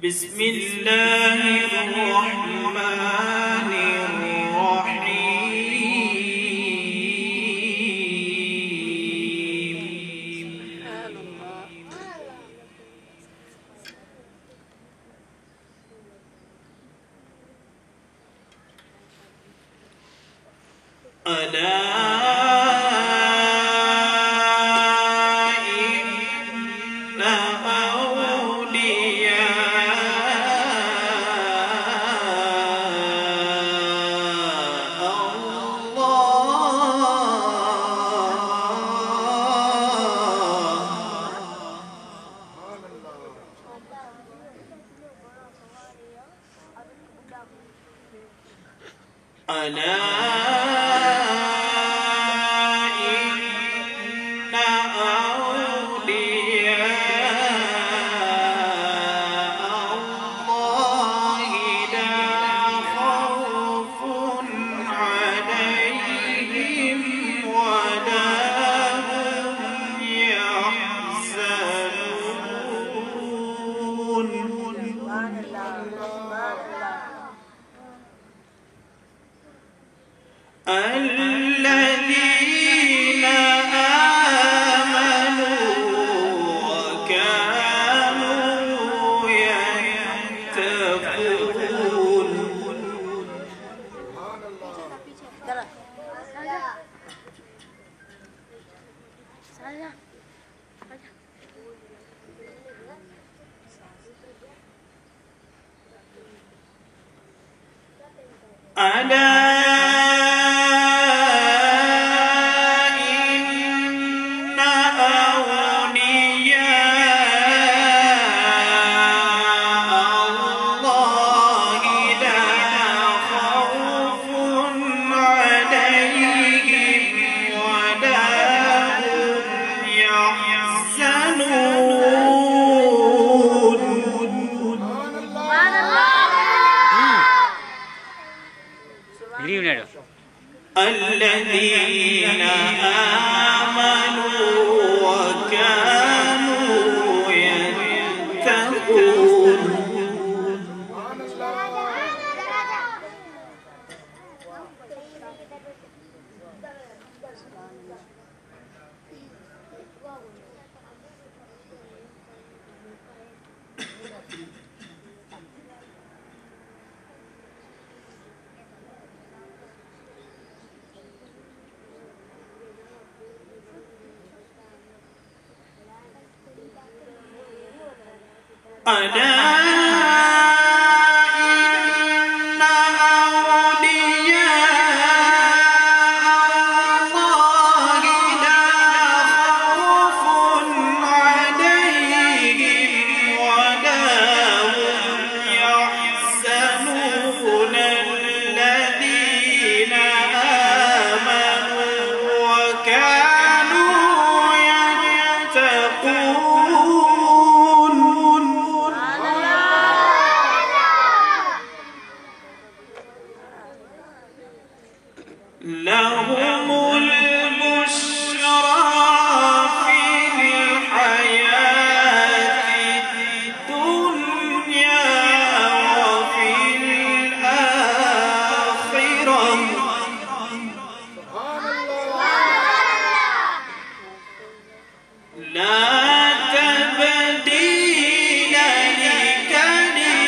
بسم الله الرحمن الرحيم ألا الذين آمنوا وكانوا يتقون الذين آمنوا وكانوا يتقون لهم البشرى في الحياة الدنيا وفي الآخرة لا تبديل لكلمات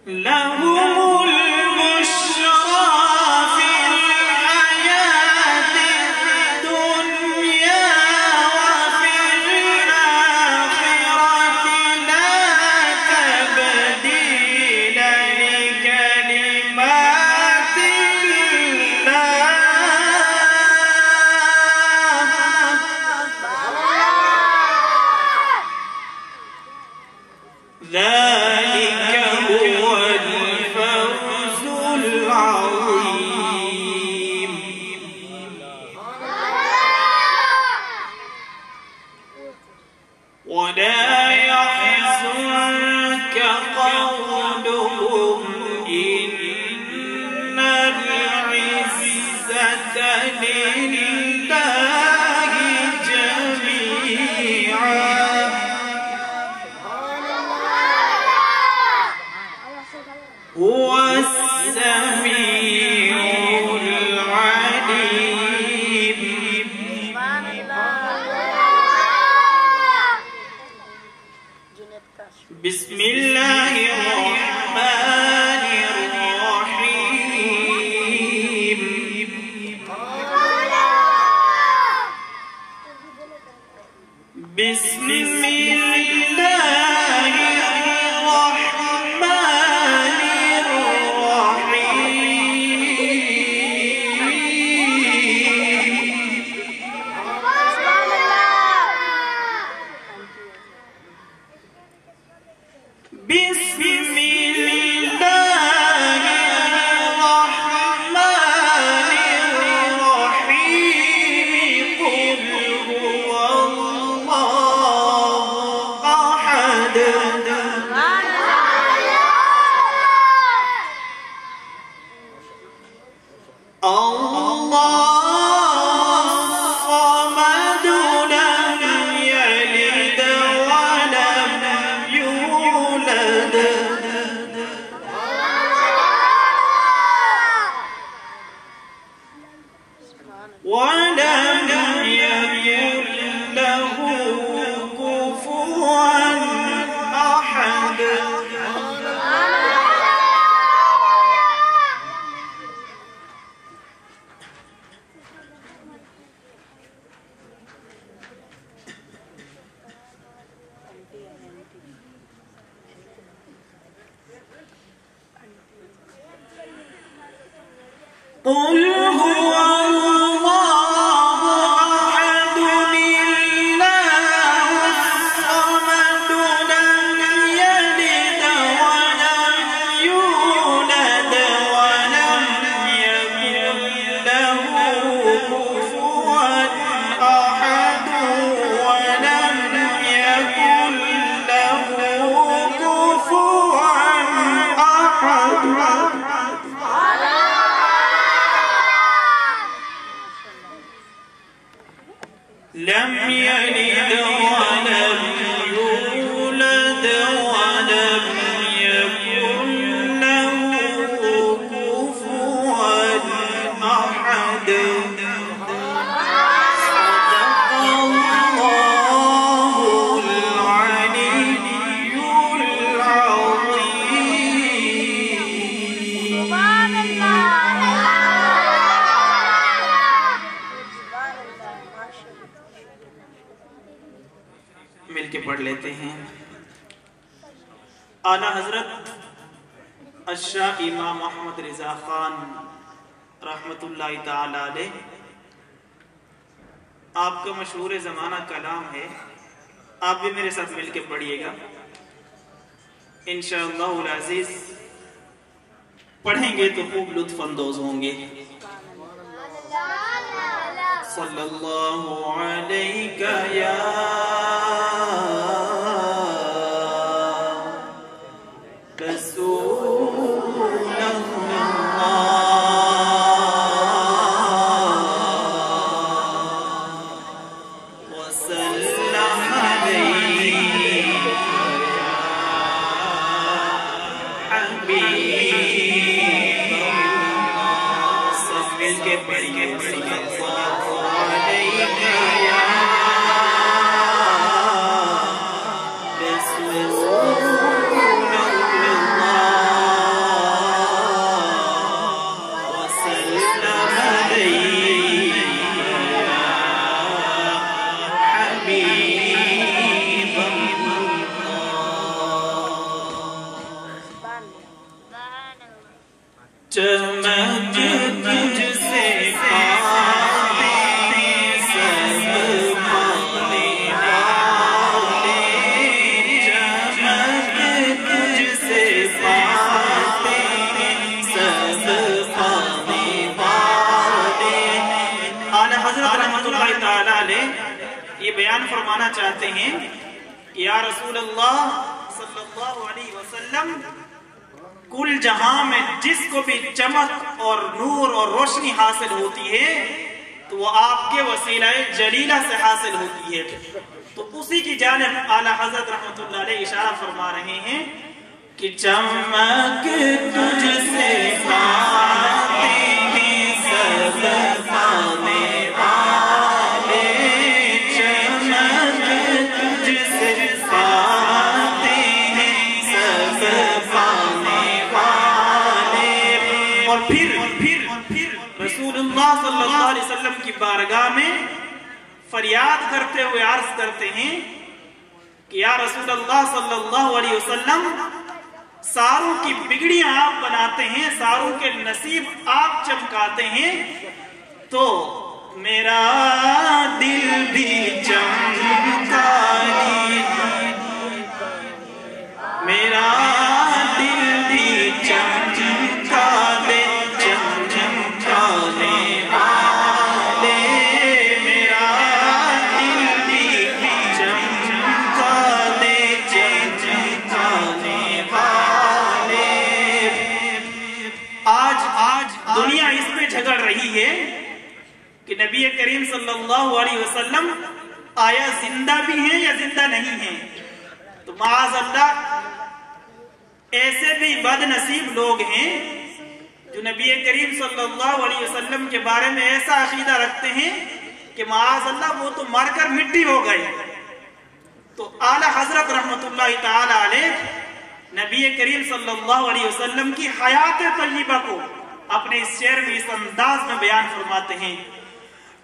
لهم البشرى في الحياة الدنيا وفي لله جميعا هو السميع العليم. بسم الله الرحمن الرحيم. بسم الله الرحمن الرحيم. بسم الله الرحمن الرحيم. قل هو الله أحد الله الصمد لم يلد ولم يولد ولم يكن له كفوا أحد. قل هو الله أحد الله الصمد لم يلد ولم يولد ولم يكن له كفوا أحد ولم يكن له كفوا أحد. لم يلد ولم يولد ولم يكن له كفوا أحد. صدق الله العلي العظيم. مل کے پڑھ لیتے ہیں. اعلیٰ حضرت الشاہ امام احمد رضا خان رحمت اللہ تعالی علیہ، آپ کا مشہور زمانہ کلام ہے، آپ بھی میرے ساتھ مل کے پڑھیے گا انشاءاللہ العزیز. پڑھیں گے تو خوب لطف اندوز ہوں گے. صلی اللہ علیہ یا یہ بیان فرمانا چاہتے ہیں کہ یا رسول اللہ صلی اللہ علیہ وسلم، کل جہاں میں جس کو بھی چمک اور نور اور روشنی حاصل ہوتی ہے تو وہ آپ کے وسیلہ جلیلہ سے حاصل ہوتی ہے. تو اسی کی جانب اعلیٰ حضرت رحمۃ اللہ علیہ اشارہ فرما رہے ہیں کہ چمک تجھ سے پاتے ہیں سب پانے والے، چمک تجھ سے پاتے ہیں سب پانے والے. اور پھر رسول اللہ صلی اللہ علیہ وسلم کی بارگاہ میں فریاد کرتے ہوئے عرض کرتے ہیں کہ یا رسول اللہ صلی اللہ علیہ وسلم، ساروں کی بگڑیاں آپ بناتے ہیں، ساروں کے نصیب آپ چمکاتے ہیں، تو میرا دل بھی چمکا دیجیے، میرا دل بھی چمکا دے، چمکانے والے، میرا دل بھی چمکا دے، چمکانے والے. آج دنیا اس پہ جھگڑ رہی ہے کہ نبی کریم صلی اللہ علیہ وسلم آیا زندہ بھی ہیں یا زندہ نہیں ہیں. تو معاذ اللہ ایسے بھی بد نصیب لوگ ہیں جو نبی کریم صلی اللہ علیہ وسلم کے بارے میں ایسا عقیدہ رکھتے ہیں کہ معاذ اللہ وہ تو مر کر مٹی ہو گئے. تو اعلیٰ حضرت رحمت اللہ تعالی علیہ نبی کریم صلی اللہ علیہ وسلم کی حیات طیبہ کو اپنے اس شعر میں اس انداز میں بیان فرماتے ہیں.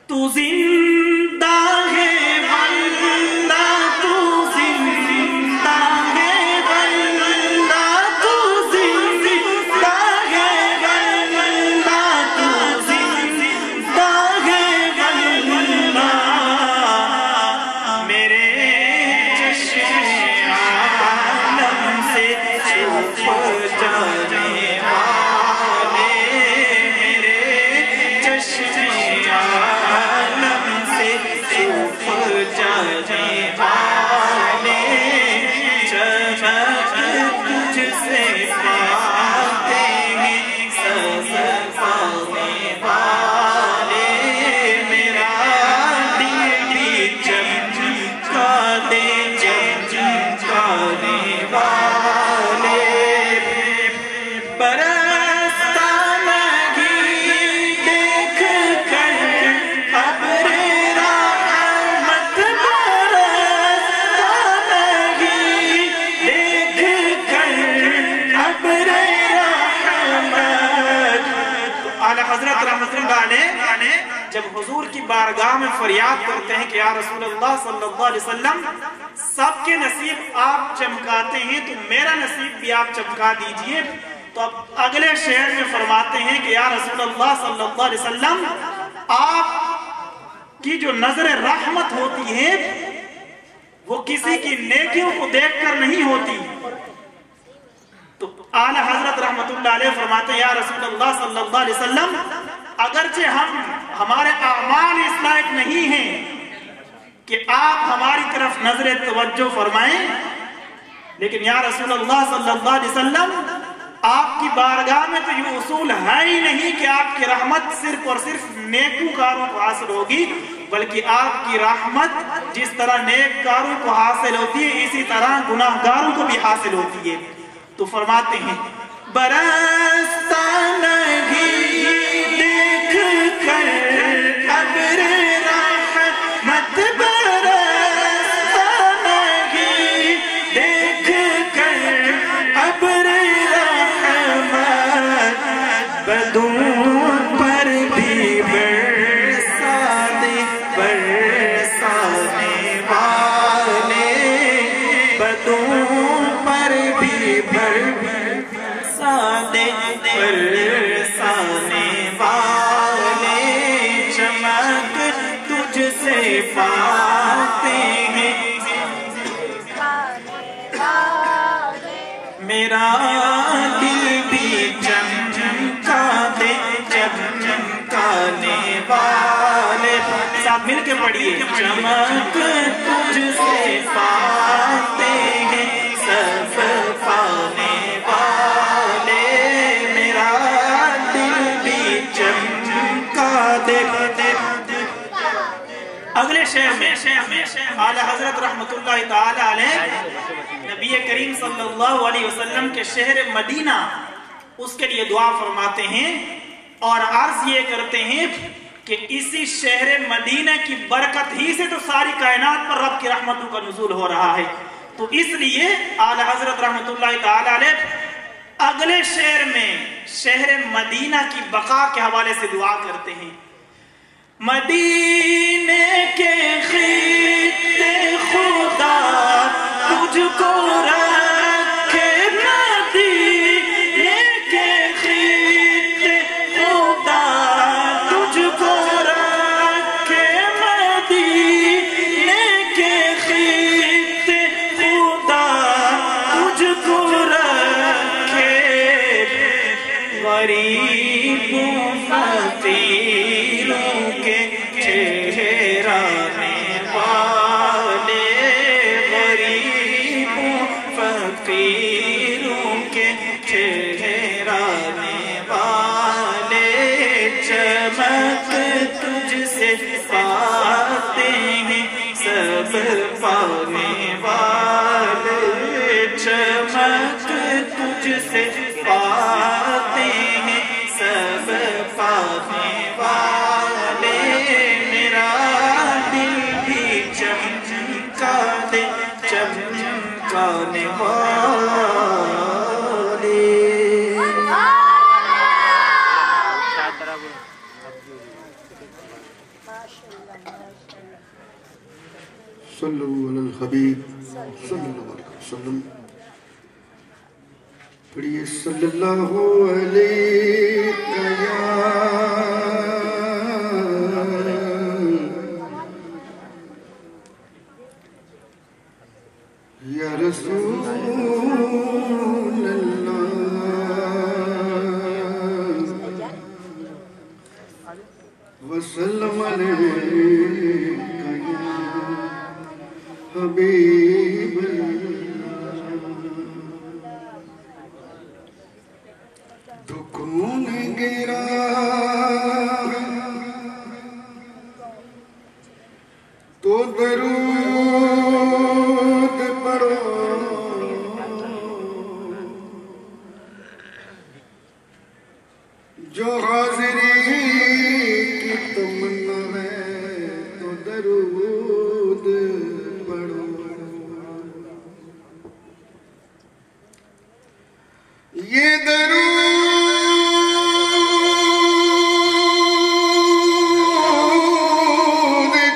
تو زندہ ہے واللہ، تو زندہ ہے واللہ، تو زندہ ہے واللہ، تو زندہ ہے واللہ، میرے چشم عالم سے چھپ جانے والے، میرے چشم عالم سے چھپ جانے والے، چمک تجھ سے پاتے ہیں سب پانے والے، میرا دل بھی چمکا دے، چمکانے والے. برستا نہیں دیکھ کر ابر رحمت، برستا نہیں دیکھ کر ابر رحمت. اعلیٰ حضرت رحمت اللہ علیہ جب حضور کی بارگاہ میں فریاد کرتے ہیں کہ یا رسول اللہ صلی اللہ علیہ وسلم، سب کے نصیب آپ چمکاتے ہیں تو میرا نصیب بھی آپ چمکا دیجئے. تو اب اگلے شعر میں فرماتے ہیں کہ یا رسول اللہ صلی اللہ علیہ وسلم، آپ کی جو نظر رحمت ہوتی ہے وہ کسی کی نیکیوں کو دیکھ کر نہیں ہوتی. تو اعلیٰ حضرت رحمت اللہ علیہ فرماتے ہیں یا رسول اللہ صلی اللہ علیہ وسلم، اگرچہ ہمارے اعمال اس لائق نہیں ہیں کہ آپ ہماری طرف نظر توجہ فرمائیں، لیکن یا رسول اللہ صلی اللہ علیہ وسلم، آپ کی بارگاہ میں تو یہ اصول ہے ہی نہیں کہ آپ کی رحمت صرف اور صرف نیکوکاروں کو حاصل ہوگی، بلکہ آپ کی رحمت جس طرح نیککاروں کو حاصل ہوتی ہے اسی طرح گناہگاروں کو بھی حاصل ہوتی ہے. تو فرماتے ہیں برستا نہیں دیکھ کر ابر رحمت، برستا نہیں دیکھ کر ابر رحمت، بدوں پر بھی برسا دے، برسانے والے، بدوں پر بھی برسا دے، برسانے والے، چمک تجھ سے پاتے ہیں میرا دل بھی چمکا دے، چمکانے والے. ساتھ مل کے پڑھیے، چمک تجھ سے پاتے ہیں سب پانے والے، میرا دل بھی چمکا دے. شہر میں اعلی حضرت رحمت اللہ تعالی علیہ نبی کریم صلی اللہ علیہ وسلم کے شہر مدینہ اس کے لیے دعا فرماتے ہیں اور عرض یہ کرتے ہیں کہ اسی شہر مدینہ کی برکت ہی سے تو ساری کائنات پر رب کی رحمتوں کا نزول ہو رہا ہے. تو اس لیے اعلی حضرت رحمت اللہ تعالی علیہ اگلے شہر میں شہر مدینہ کی بقا کے حوالے سے دعا کرتے ہیں. مدینے کے خطے خدا تجھ کو رکھے، مدینے کے خطے خدا تجھ کو رکھے، مدینے کے خطے خدا تجھ کو رکھے، غریبوں فقیروں کے ٹھہرانے والے، غریبوں فقیروں کے ٹھہرانے والے، چمک تجھ سے پاتے ہیں سب پانے والے، چمک تجھ سے پاتے ہیں سب پانے والے، میرا دل بھی چمکا دے چمکانے والے. صلو علی الحبیب صلی اللہ علیہ وسلم. پڑھیے صلی اللہ علیہ یا رسول اللہ وسلم علیہ حبیب تو کون گرا تو درود پڑھو، جو حاضری کی تمنا ہے تو درود پڑھو. یہ درود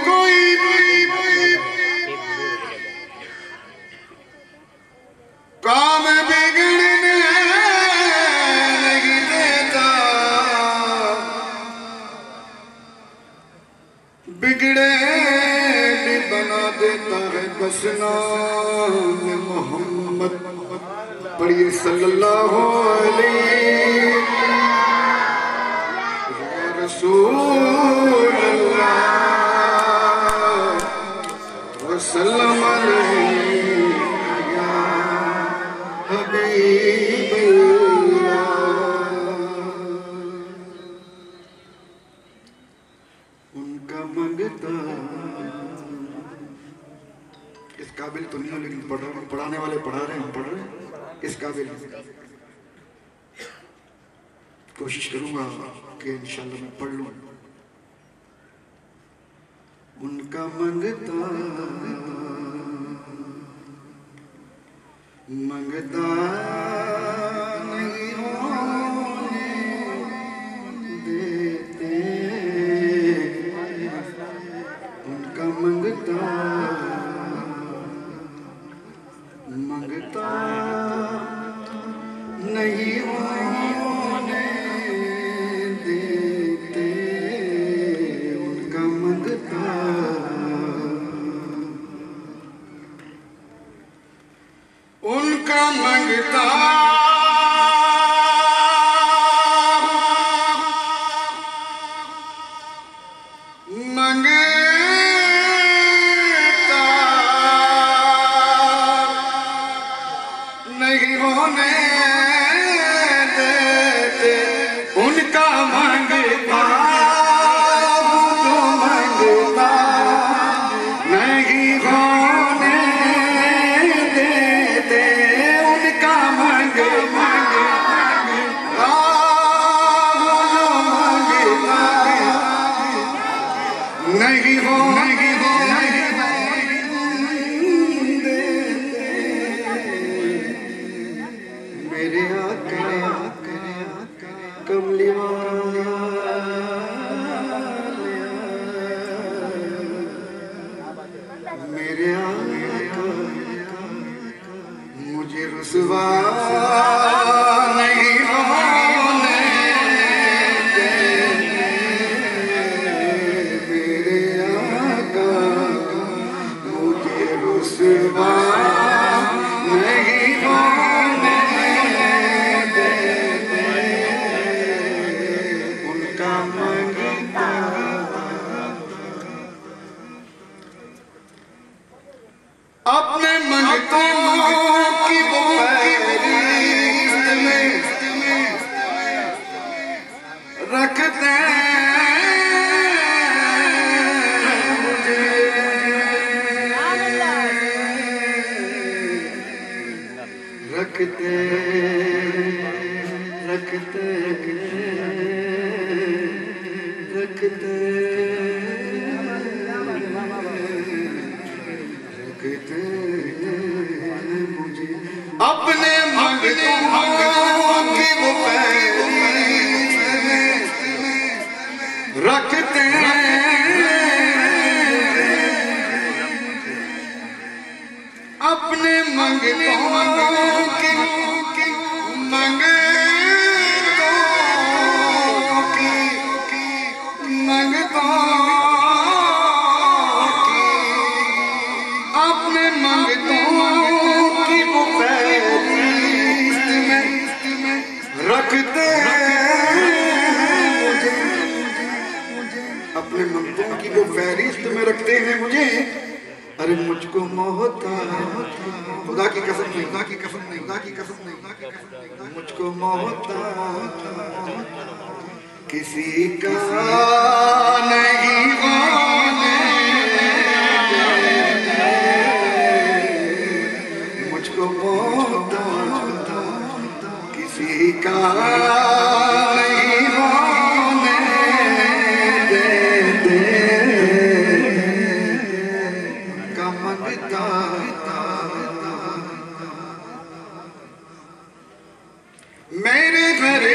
کوئی کام بگڑنے نہیں دیتا، بگڑے بھی بنا دیتا ہے بس نام محمد. پڑھیے صلی اللہ علیہ رسول اللہ وسلم علیہ یا حبیب اللہ. ان کا منگتا اس قابل تو نہیں ہو، لیکن پڑھانے والے پڑھا رہے ہیں، ہم پڑھ رہے ہیں، اس قابل کوشش کروں گا کہ انشاءاللہ میں پڑھ لوں. ان کا منگتا منگتا نہیں ہونے دیتے، ان کا منگتا منگتا نہیں ہونے دیتے، ان کا منگتا ان کا منگتا میرے آقا کملی والا میرے آقا مجھے رسوا نہیں ہونے دیتے میرے آقا مجھے رسوا نہیں ہونے دیتے ان کا منگتا اپنے منگتوں کی وہ فہرست میں رکھتے مجھے رکھتے رکھتے رکھتے مجھے اپنے منگتوں کی وہ فہرست میں رکھتے اپنے منگتوں کی اپنے منگتوں کی وہ فہرست میں رکھتے اپنے منگتوں کی وہ فہرست میں رکھتے ہیں مجھے ارے مجھ کو محتاج خدا کی قسم نہیں خدا کی قسم نہیں خدا کی قسم نہیں مجھ کو محتاج کسی کا نہیں ہونے مجھ کو محتاج کسی کا نہیں ہونے دیتے کا منگتا میرے گھر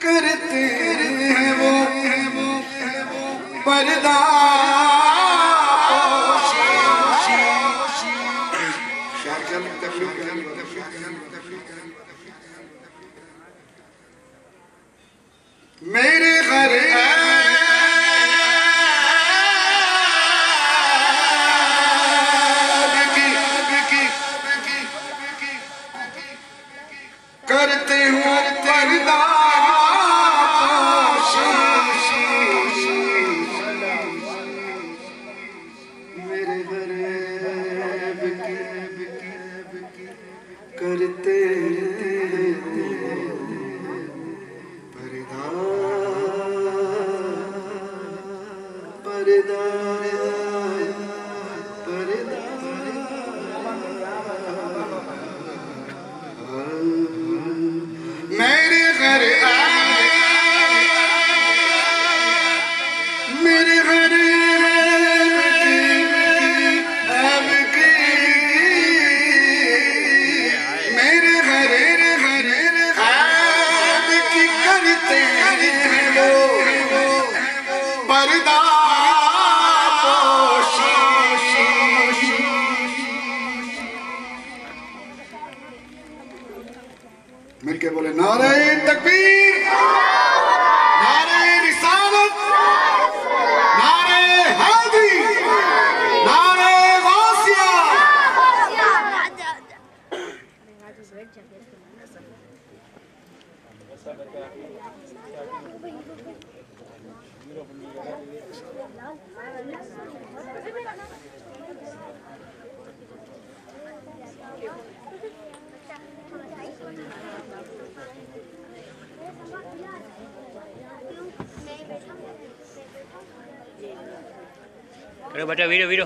کرتے ہیں وہ پردہ میرے گھر کرتے ہوں پردہ میرے گھر کرتے پردہ پردہ پردہ میرے گھر میرے گھر میرے گھر کی کرتے ہیں وہ پردہ مل کے بولے نعرہ تکبیر نعرہ رسالت نعرہ حیدری نعرہ غوثیہ Ayo baca video.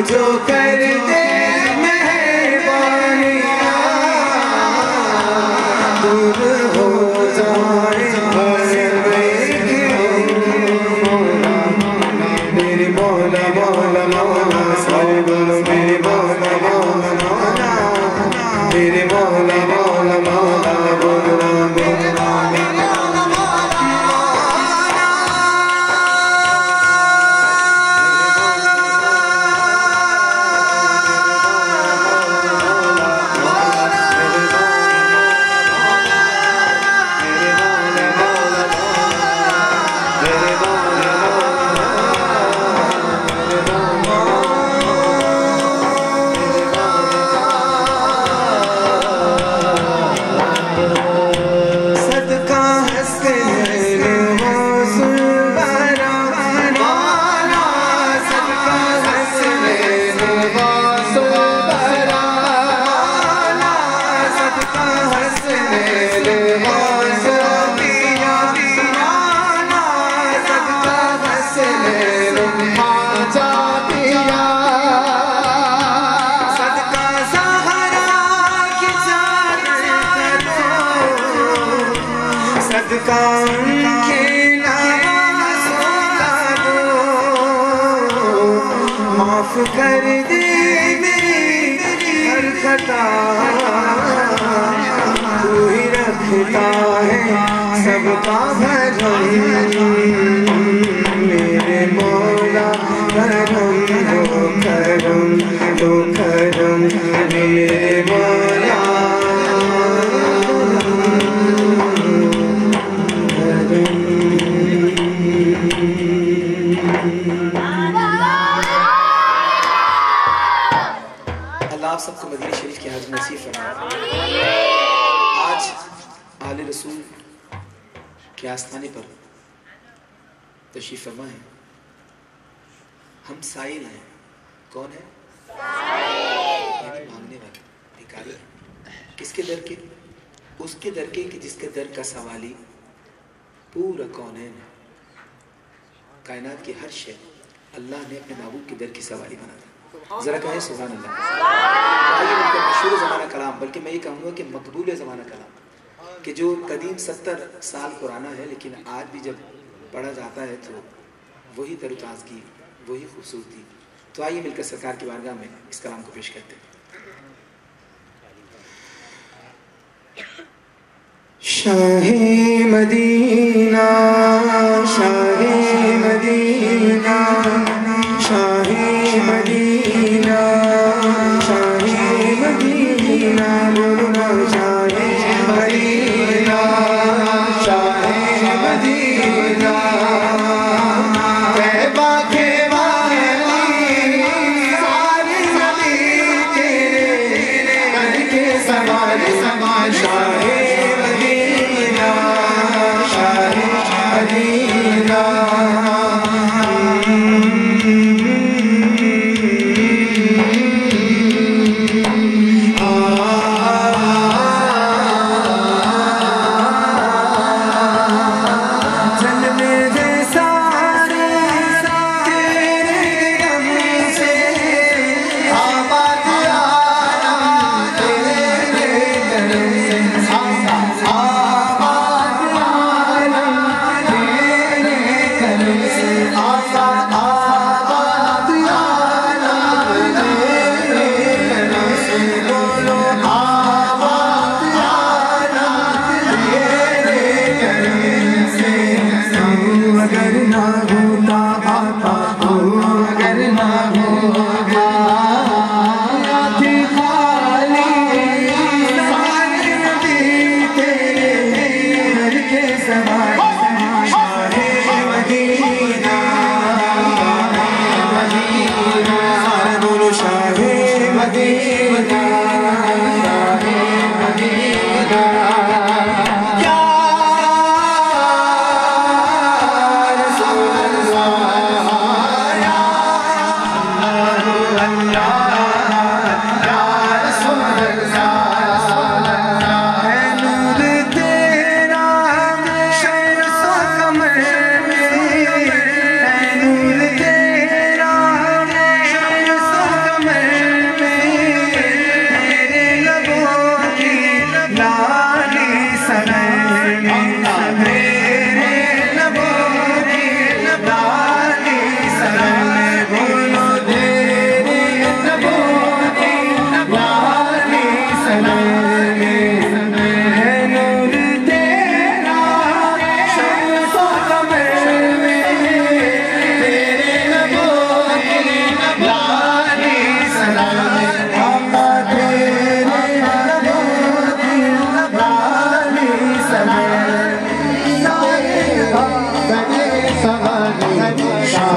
جو کر دے مہربانیاں دور ہو جائے میرے مولا مولا مولا سرور میرے مولا مولا مولا میرے مولا مولا مولا مولا مولا معاف کر دے میری ہر خطا تو ہی رکھتا ہے سب کا بھرم میرے مولا کرم دو کرم دو کرم میرے مولا آپ سب کو مدینہ شریف کی حج نصیب فرمائے۔ آج آل رسول کے آستانے پر تشریف فرما ہے۔ ہم سائل ہیں۔ کون ہے؟ یعنی مانگنے والے، بھکاری ہیں۔ کس کے در کے؟ اس کے در کے کہ جس کے در کا سوالی پورا کونین ہے۔ کائنات کی ہر شے اللہ نے اپنے محبوب کے در کی سوالی بنا تھا۔ ذرا کہیں سبحان اللہ۔ مشہور زمانہ کلام، بلکہ میں یہ کہوں گا کہ مقبول زمانہ کلام، کہ جو قدیم 70 سال پرانا ہے لیکن آج بھی جب پڑھا جاتا ہے تو وہی تر و تازگی، وہی خوبصورتی۔ تو آئیے مل کر سرکار کی بارگاہ میں اس کلام کو پیش کرتے ہیں۔ شاہ مدینہ شاہ مدینہ شاہ مدینہ شاہ مدینہ بولنا شاہ مدینہ شاہ مدینہ طیبہ کے والی سارے نبی تیرے کر کے سوال شاہ مدینہ شاہ مدینہ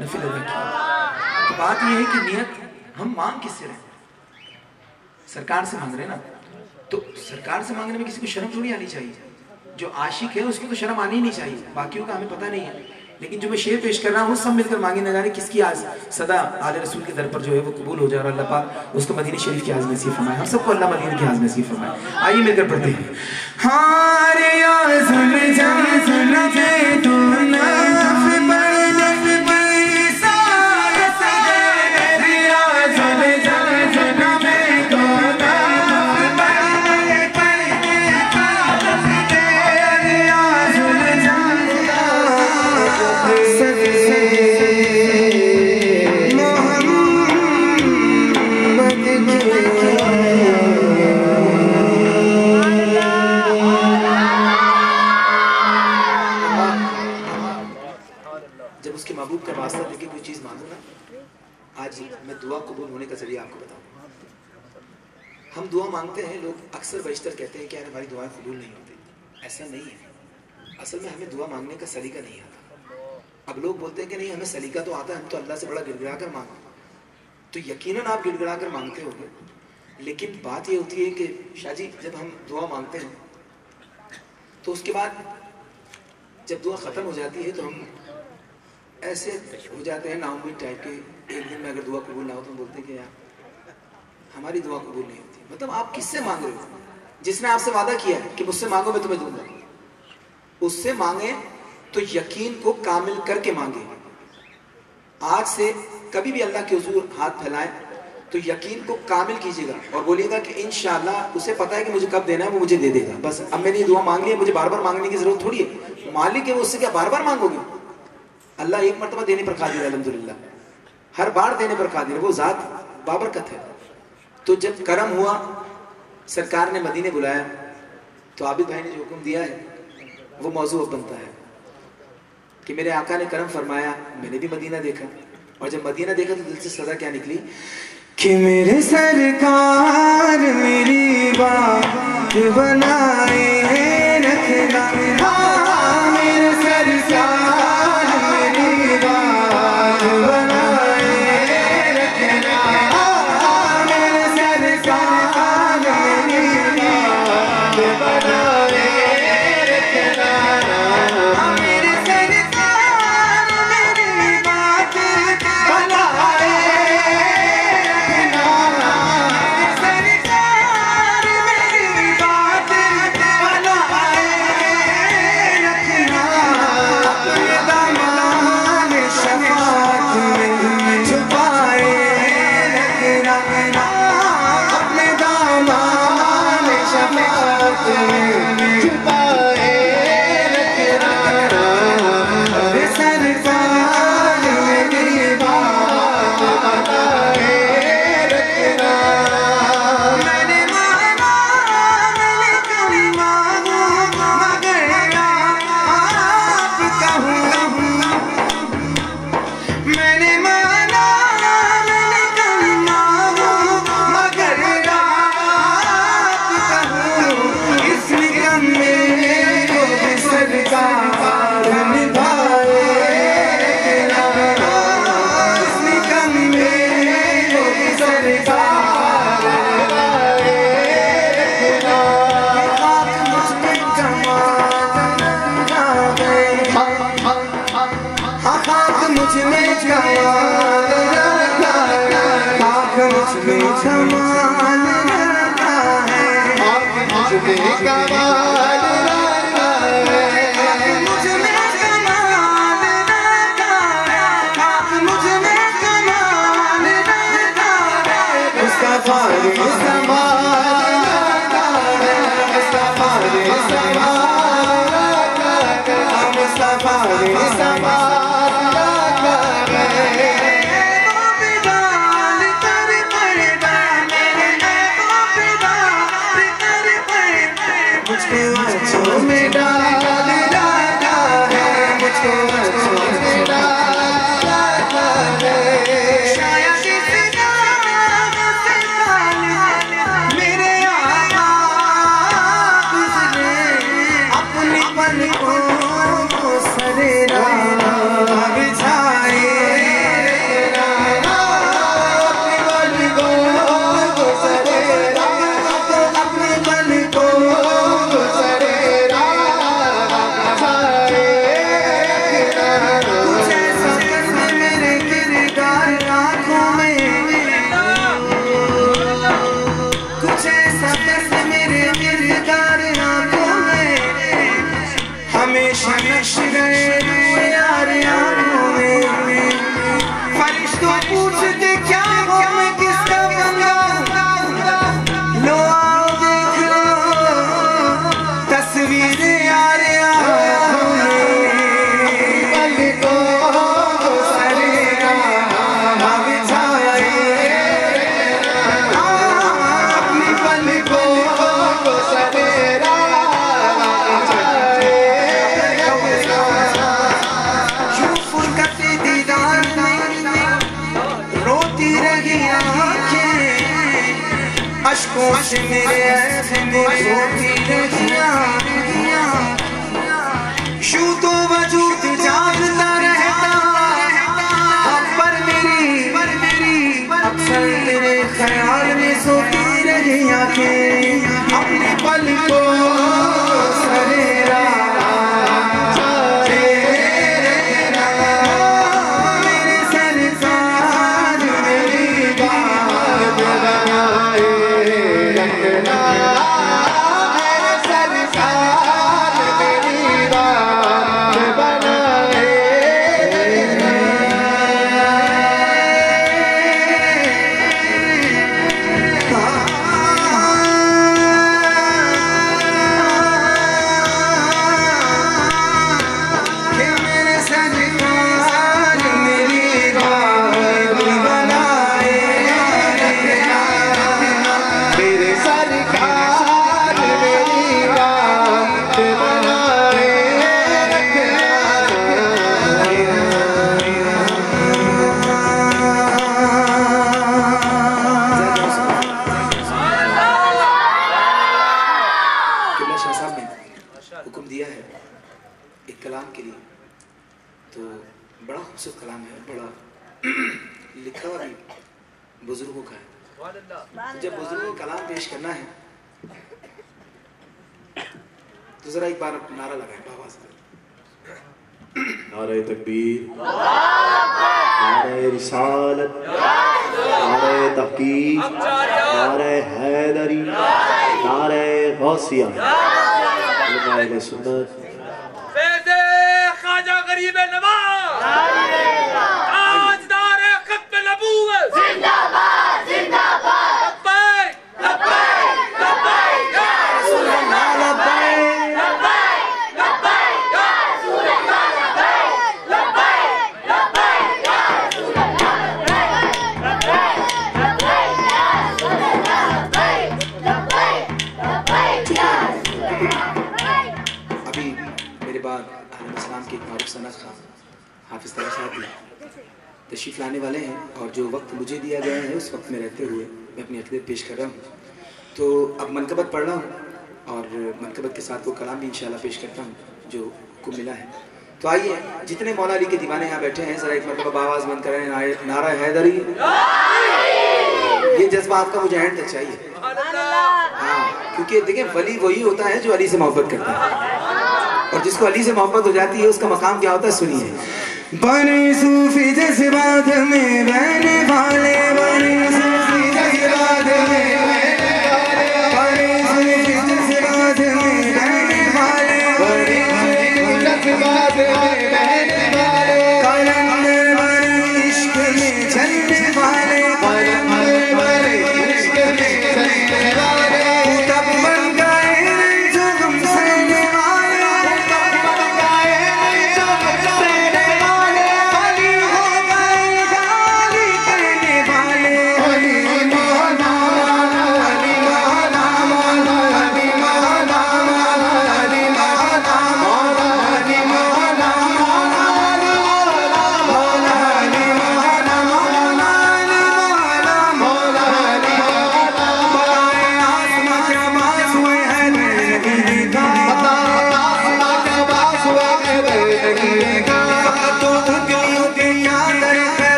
نفل ادا کیا. تو بات یہ ہے کہ نیت ہم مانگ کس سے رہے ہیں؟ سرکار سے مانگ رہے ہیں نا. تو سرکار سے مانگنے میں کسی کو شرم تھوڑی آنی چاہیے. جو عاشق ہے اس کو تو شرم آنی ہی نہیں چاہیے. باقیوں کا ہمیں پتہ نہیں ہے، لیکن جو میں شعر پیش کر رہا ہوں سب مل کر مانگے. نہ جانے کس کی آج صدا آل رسول کے در پر جو ہے وہ قبول ہو جائے اور اللہ پاک اس کو مدینہ شریف کی آج نصیب فرمائے. ہم سب کو اللہ مدینہ کی آج نصیب فرمائے. آئیے مل کر پڑھتے ہیں. جب اس کے محبوب کا واسطہ دے کے کوئی چیز مانگو نا. آج میں دعا قبول ہونے کا ذریعہ آپ کو بتاؤں. ہم دعا مانگتے ہیں، لوگ اکثر بیشتر کہتے ہیں کہ یار ہماری دعائیں قبول نہیں ہوتی. ایسا نہیں ہے. اصل میں ہمیں دعا مانگنے کا سلیقہ نہیں آتا. اب لوگ بولتے ہیں کہ نہیں ہمیں سلیقہ تو آتا ہے، ہم تو اللہ سے بڑا گڑ گڑا کر مانگتے. تو یقیناً آپ گڑ گڑا کر مانگتے ہو گے، لیکن بات یہ ہوتی ہے کہ شاہ جی جب ہم دعا مانگتے ہیں تو اس کے بعد جب دعا ختم ہو جاتی ہے تو ہم ایسے ہو جاتے ہیں نا امید ٹائپ کے. ایک دن میں اگر دعا قبول نہ ہو تو ہم بولتے ہیں کہ یار ہماری دعا قبول نہیں ہوتی. مطلب آپ کس سے مانگ رہے ہو؟ جس نے آپ سے وعدہ کیا ہے کہ مجھ سے مانگو میں تمہیں دوں گا، اس سے مانگیں تو یقین کو کامل کر کے مانگیں. آج سے کبھی بھی اللہ کے حضور ہاتھ پھیلائیں تو یقین کو کامل کیجیے گا اور بولیے گا کہ انشاءاللہ اسے پتا ہے کہ مجھے کب دینا ہے، وہ مجھے دے دے گا. بس اب میں نے یہ دعا مانگ لی ہے، مجھے بار بار مانگنے کی ضرورت تھوڑی ہے. مالک ہے وہ، اس سے کیا بار بار مانگو گے؟ اللہ ایک مرتبہ دینے پر قادر ہے، الحمدللہ ہر بار دینے پر قادر ہے. وہ ذات بابرکت ہے. تو جب کرم ہوا، سرکار نے مدینے بلایا تو عابد بھائی نے جو حکم دیا ہے وہ موضوع اب بنتا ہے کہ میرے آقا نے کرم فرمایا. میں نے بھی مدینہ دیکھا، اور جب مدینہ دیکھا تو دل سے صدا کیا نکلی کہ میرے سرکار میری بات بنائے رکھنا. میرے سرکار میری بات بنائے رکھنا. میرے سرکار میری بات بنائے رکھنا. میرے سرکار میری بات بنائے اشکوں سے میرے عیب ہوتی رہیاں یوں تو وجود جاگتا رہتا پر میری اکثر میرے خیال میں سوتی رہیاں کہ اپنے پل کو سریرا بزرگوں کا ہے. جب بزرگوں کا کلام پیش کرنا ہے تو ذرا ایک بار نعرہ لگائیں آواز سے. نعرہ تکبیر، نعرہ رسالت، نعرہ تحقیق، نعرہ حیدری، نعرہ غوثیہ، علماء سنت. فیض خواجہ غریب نواز، تاجدار ختم نبوت، زندہ باد زندہ باد. لبیک لبیک لبیک یا رسول اللہ، لبیک لبیک لبیک یا رسول اللہ، لبیک لبیک لبیک یا رسول اللہ، لبیک لبیک یا رسول اللہ، لبیک لبیک لبیک یا رسول اللہ. ابھی میرے بعد عالم اسلام کے ایک معروف صنعت خان حافظ طاہر صاحب بھی تشریف لانے والے ہیں، اور جو وقت مجھے دیا گیا ہے اس وقت میں رہتے ہوئے میں اپنی عقیدت پیش کر رہا ہوں. تو اب منقبت پڑھ رہا ہوں اور منقبت کے ساتھ وہ کلام بھی انشاءاللہ پیش کرتا ہوں جو کو ملا ہے. تو آئیے جتنے مولا علی کے دیوانے یہاں بیٹھے ہیں ذرا ایک مرتبہ آواز بند کریں نعرہ حیدری. یہ جذبہ آپ کا مجھے اینڈ تک چاہیے. ہاں کیونکہ دیکھیں ولی وہی ہوتا ہے جو علی سے محبت کرتا ہے، اور جس کو علی سے محبت ہو جاتی ہے اس کا مقام کیا ہوتا ہے سنیے. بڑے صوفی جذبات میں بہنے والے، بڑے صوفی جذبات میں بڑے صوفی جذبات میں بہنے والے، بڑے صوفی جذبات میں بہنے والے، قلندر بڑے عشق میں چلنے والے، قلندر بڑے عشق میں چلنے والے، تب بن گئے جو ہم سہنے والے، تب بن گئے جو ہم سہنے والے، علی ہو گئے علی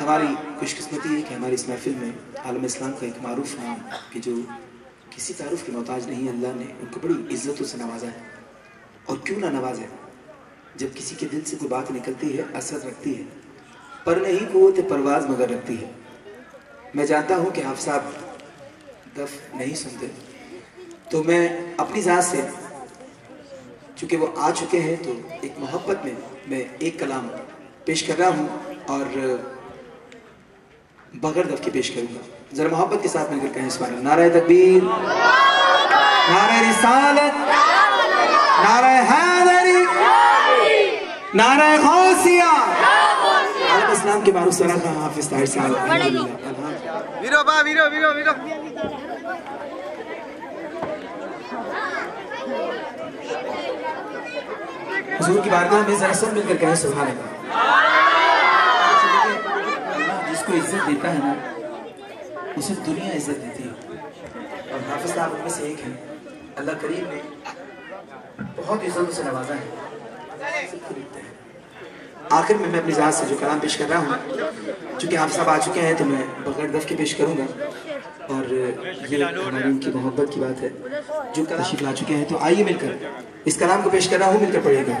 ہماری خوشقسمتی ہے کہ ہماری اس محفل میں عالم اسلام کا ایک معروف نام کہ جو کسی تعارف کے محتاج نہیں، اللہ نے ان کو بڑی عزتوں سے نوازا ہے. اور کیوں نہ نوازے، جب کسی کے دل سے کوئی بات نکلتی ہے اثر رکھتی ہے، پر نہیں قوت پرواز مگر رکھتی ہے. میں جانتا ہوں کہ حافظ صاحب دف نہیں سنتے، تو میں اپنی ذات سے چونکہ وہ آ چکے ہیں تو ایک محبت میں ایک کلام پیش کر رہا ہوں اور بغیر دف کے پیش کروں گا. ذرا محبت کے ساتھ مل کر کہیں سبحان اللہ. نعرہ تکبیر، نعرہ رسالت، نعرہ حیدری، نعرہ غوثیہ. عالم اسلام کے معروف سرکار حافظ طاہر صاحب. ویرو با ویرو ویرو ویرو. حضور کی بارگاہ میں ذرا سب مل کر کہیں سبحان اللہ. جس کو عزت دیتا ہے نا اسے دنیا عزت دیتی ہے، اور حافظ صاحب ان میں سے ایک ہیں. اللہ کریم نے بہت عزتوں سے نوازا ہے. آخر میں اپنی ذات سے جو کلام پیش کر رہا ہوں، چونکہ حافظ صاحب آ چکے ہیں تو میں بغیر دف کے پیش کروں گا. اور یہ ہماری ان کی محبت کی بات ہے جو تشریف لا چکے ہیں. تو آئیے مل کر اس کلام کو پیش کر رہا ہوں، مل کر پڑھیے گا.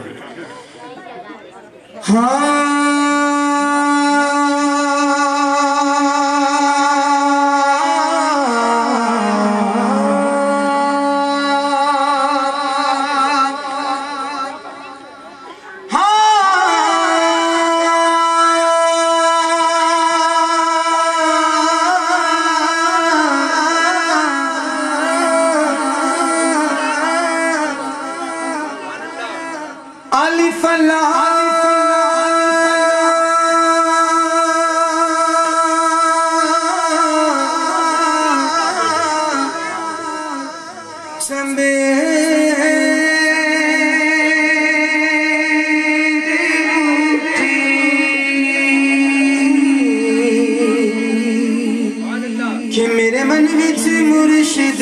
کہ میرے من وچ مرشد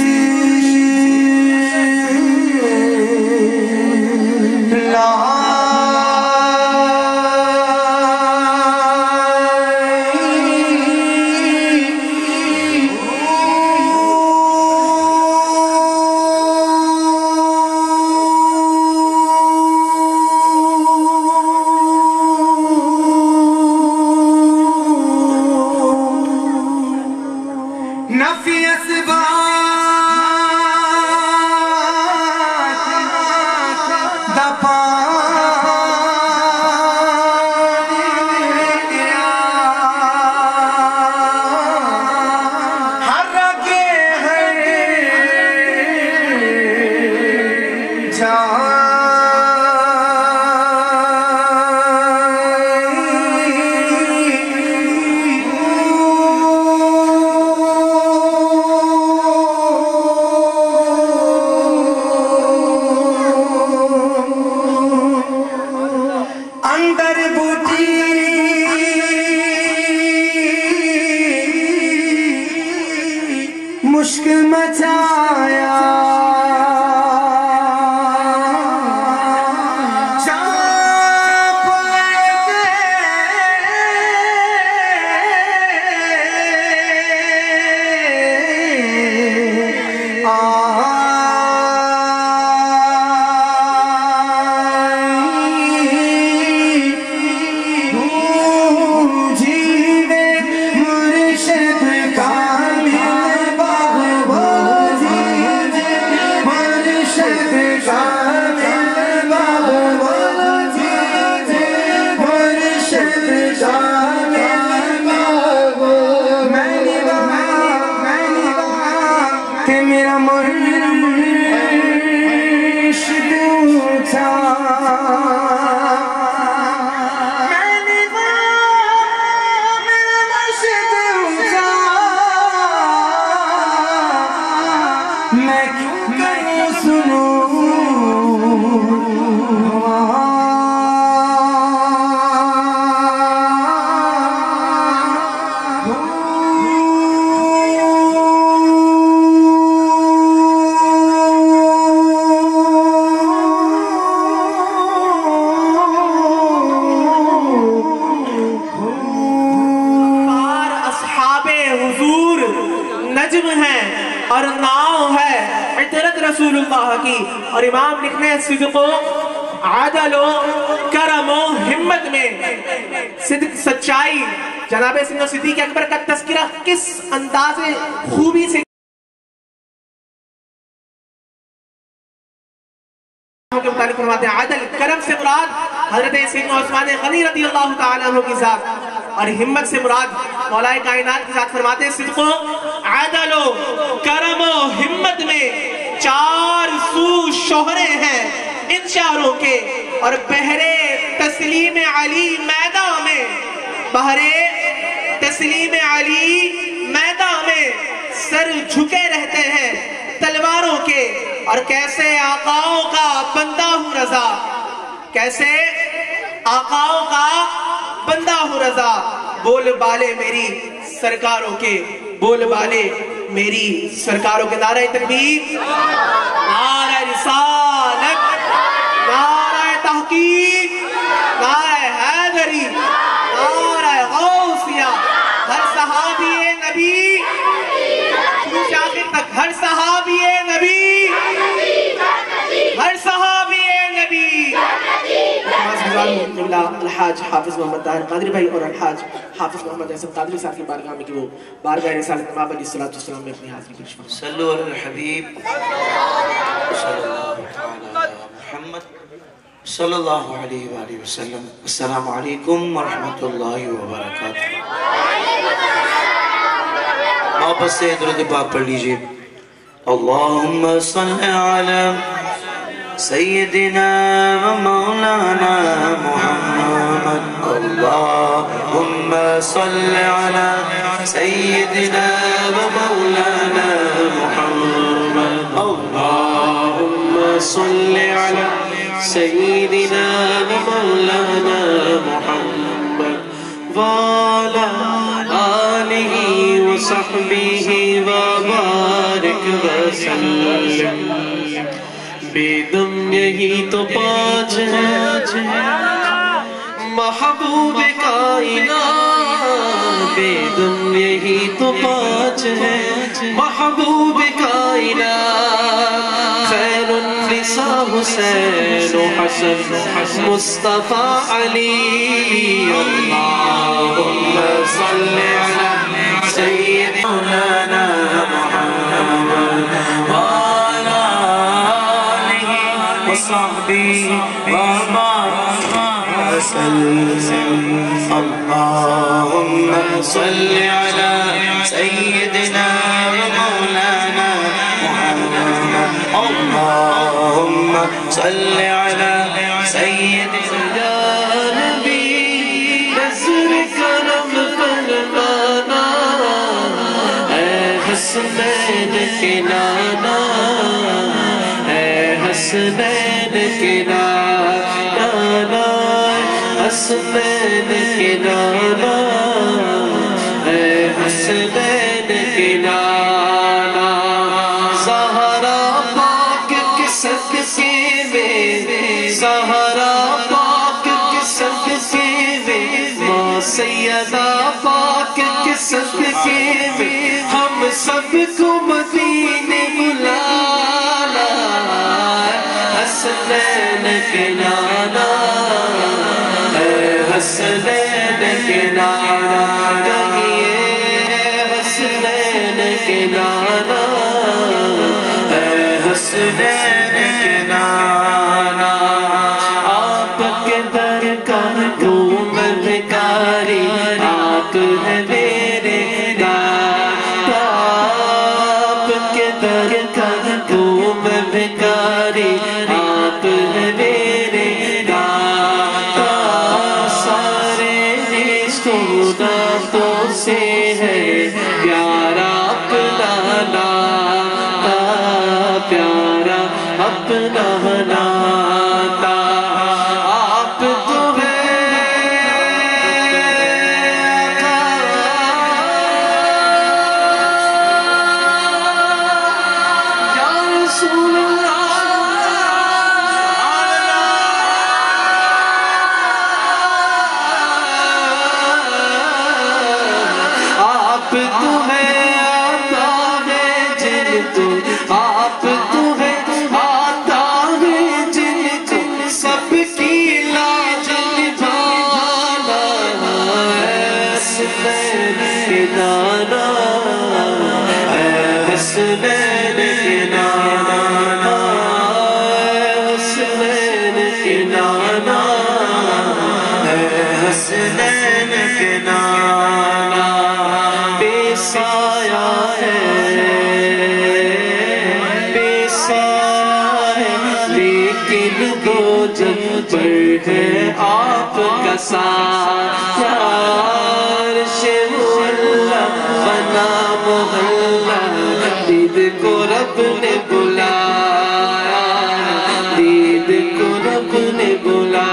نفی اسباب جان اور امام لکھنے ہیں صدق و عدل و کرم و ہمت میں صدق سچائی جناب سیدنا صدیق اکبر کا تذکرہ کس انداز خوبی سے کے متعلق فرماتے ہیں عدل کرم سے مراد حضرت سیدنا عثمان غنی رضی اللہ تعالیٰ عنہ کی ذات اور ہمت سے مراد مولا کائنات کی ذات فرماتے ہیں صدق و عدل و کرم و ہمت میں چار سو شوہرے ہیں ان شہروں کے اور بہرے تسلیم علی میدان میں بہرے تسلیم علی میدان میں سر جھکے رہتے ہیں تلواروں کے اور کیسے آقاؤں کا بندہ ہوں رضا کیسے آقاؤں کا بندہ ہوں رضا بول بالے میری سرکاروں کے بول بالے میری سرکاروں کے نعرہ تکبیر نعرہ رسالت نعرہ تحقیق نعرہ حیدری نعرہ غوثیہ ہر صحابی نبی شروع سے آخر تک ہر صحابی نبی ہر صحابی نبی الحاج حافظ محمد طاہر قادری بھائی اور الحاج حافظ محمد احسن قادری صاحب کی بارگاہ میں کہ وہ بارگاہ رسالت امام علیہ السلام میں اپنی حاضری پیش فرمائیں. صلو علی الحبیب صلی اللہ تعالی محمد صلی اللہ علیہ وآلہ وسلم. السلام علیکم ورحمۃ اللہ وبرکاتہ. واپس سے درود پاک پڑھ لیجئے. اللہم صل علی سیدنا و مولانا محمد. اللہم صل علی سیدنا و مولانا محمد. اللہم صل علی سیدنا و مولانا محمد وعلی آلہ وصحبہ وبارک وسلم. بیدم یہی تو پانچ ہے محبوب کائنات. بیدم یہی تو پانچ ہے محبوب کائنات. خیر النساء حسین و حسن مصطفیٰ علی. اللہم صل علی سیدنا محمد وعلی آلہ وصحبہ وسلم. اللہم صل علی سیدنا مولانا محمد. اللہم صل علی سیدنا نبی نظر کرم فرمانا. اے حسنین کے نانا اے حسنین کے نانا حسنین کے نانا اے حسنین کے نانا. زہرا پاک کے صدقے میں زہرا پاک کے صدقے میں ماں سیدہ پاک کے صدقے میں ہم سب کو مدینے بلانا. حسنین کے نانا اے حسنین کے نانا کہیے حسنین کے نانا اے حسنین کے نانا. آپ کے در کا دھوم بھکاری آپ ہے میرے داتا. آپ کے در کا دھوم بھکاری آپ ہے میرے داتا. سارے رشتوں ناتوں سے ہے پیارا اپنا ناتا. پیارا اپنا ناتا. آپ تو آپ تو ہے کے نانا اے حسنین کے نانا بے سایہ ہے بے سایہ ہے لیکن دو جن پر ہے آپ کا سایہ عرش مولا بنا محلہ دید کو رب نے بلایا دید کو رب نے بلایا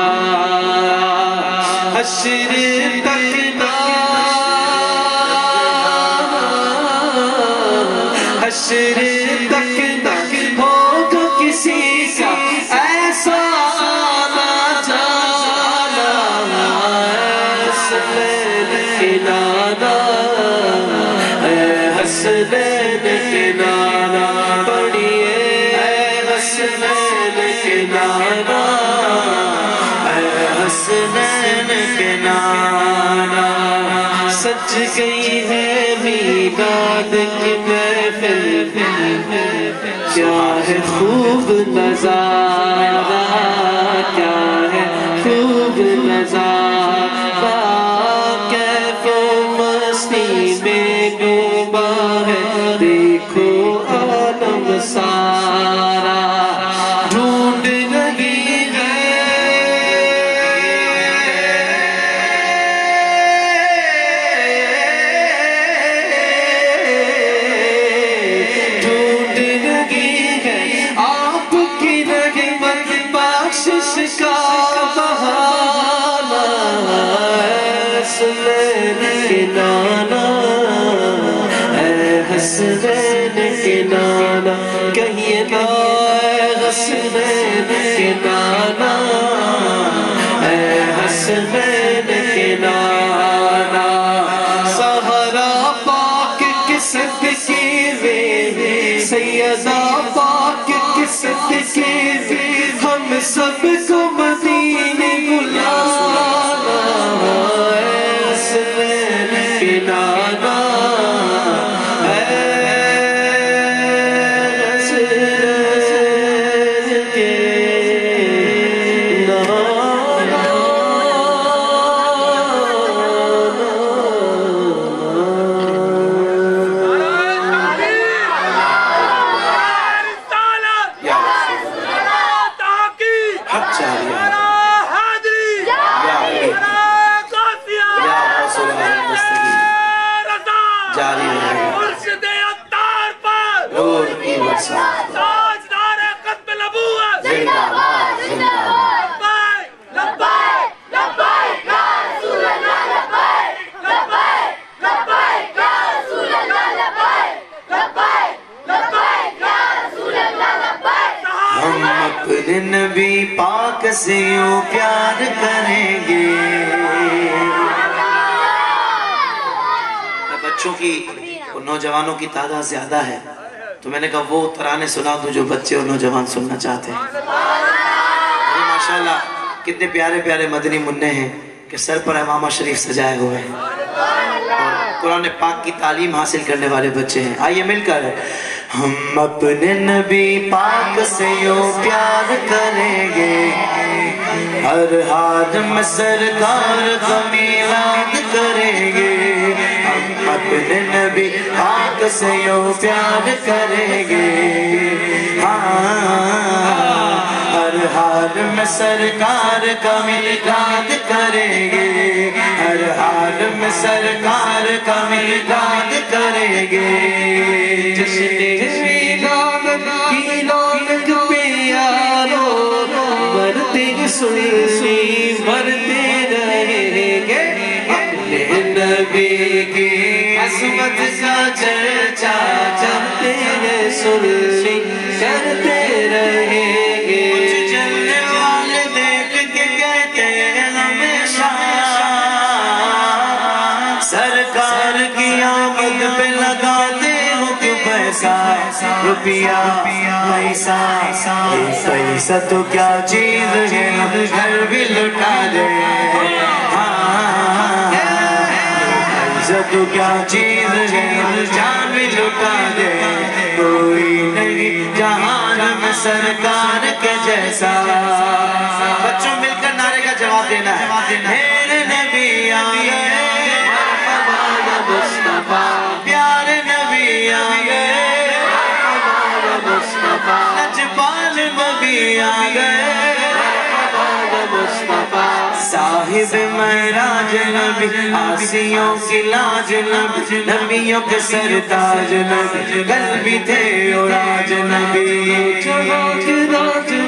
حشر تک نہ حشر تک نہ ہوگا کسی کا ایسا آنا جانا حسنین کے نانا اے حسنین کے نانا پڑھیے اے حسنین کے نانا اے حسنین کے نانا سچ گئی ہے میلاد کی محفل کیا ہے خوب نظارہ کیا ہے خوب نظارہ کیف و مستی میں ڈوبا ہے دیکھو عالم سارا ڈھونڈ رہی ہے ڈھونڈ رہی ہے آپ کی رحمت بخشش کا بہانہ حسنین کے نانا اے حسنین کے نانا کہیے نا اے حسنین کے نانا اے حسنین کے نانا سہرا پاک کی صدقے میں سیدہ پاک کی صدقے میں ہم سب کو مدینے بلانا اے حسنین کے نانا اے حسنین کے اپنے نبی پاک سے یوں پیار کریں گے بچوں کی اور نوجوانوں کی تعداد زیادہ ہے تو میں نے کہا وہ ترانے سنا دوں جو بچے اور نوجوان سننا چاہتے ہیں ماشاءاللہ کتنے پیارے پیارے مدنی منع ہیں کہ سر پر امامہ شریف سجائے ہوئے ہیں اور قرآن پاک کی تعلیم حاصل کرنے والے بچے ہیں آئیے مل کر ہم اپنے نبی پاک سے یوں پیار کریں گے ہر حال میں سرکار کا میلاد کریں گے ہم اپنے نبی پاک سے یوں پیار کریں گے ہر حال میں سرکار کا میلاد کریں گے ہر حال میں سرکار کا میلاد کریں گے جشن میلاد کی رونق پہ یارو مرتے سنی مرتے رہیں گے اپنے نبی کی عظمت کا چرچا چاہتے ہیں سنی کرتے رہیں گے جلنے والے دیکھ کے کہتے ہیں ہمیشہ سرکار کی آمد پہ لگاتے ہو کیوں پیسہ روپیہ پیسہ پیسہ تو کیا چیز ہے گھر بھی لٹا دے پیسہ تو کیا چیز ہے جان بھی لٹا دے کوئی نہیں جہان میں سرکار کے جیسا آ گئے صاحب معراج نبی آسیوں کی لاج نبی نبیوں کے سرتاج نبی کل بھی تھے اور آج نبی راج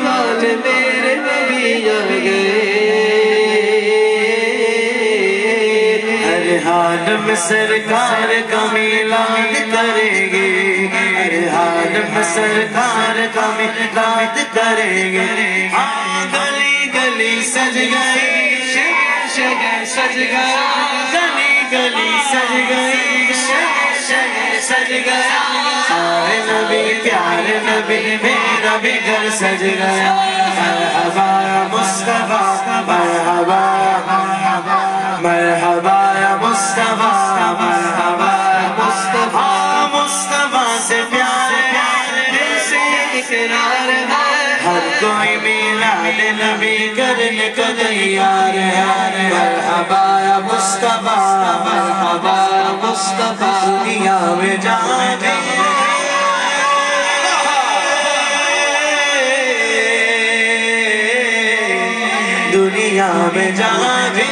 والے میرے نبی آ گئے ہر حال میں سرکار کا میلاد کریں گے ہر حال میں سرکار کا میلاد کریں گے گلی گلی سج گئی شہر سج گیا گلی گلی سج گئی شہر سج گیا آئے نبی پیارے نبی میرا بھی گھر سج گیا مرحبا مصطفیٰ مرحبا مرحبا یا مصطفیٰ مرحبا مصطفیٰ مصطفیٰ سے پیارے دل سے اقرار ہے ہر کوئی میلاد نبی کرنے کو تیار ہے مرحبا یا مصطفیٰ مرحبا یا مصطفیٰ دنیا میں جہاں بھی دنیا میں جہاں بھی